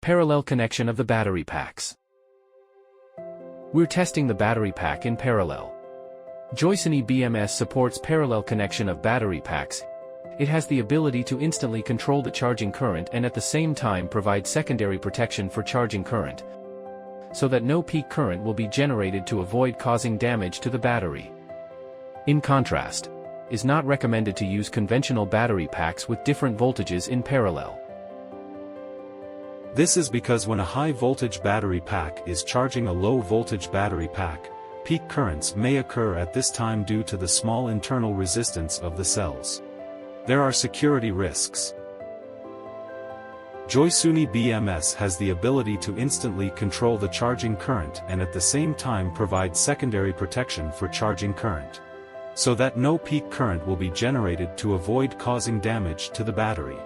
Parallel connection of the battery packs. We're testing the battery pack in parallel. Joyson eBMS supports parallel connection of battery packs. It has the ability to instantly control the charging current and at the same time provide secondary protection for charging current, so that no peak current will be generated to avoid causing damage to the battery. In contrast, it is not recommended to use conventional battery packs with different voltages in parallel. This is because when a high-voltage battery pack is charging a low-voltage battery pack, peak currents may occur at this time due to the small internal resistance of the cells. There are security risks. Joyson eBMS has the ability to instantly control the charging current and at the same time provide secondary protection for charging current, so that no peak current will be generated to avoid causing damage to the battery.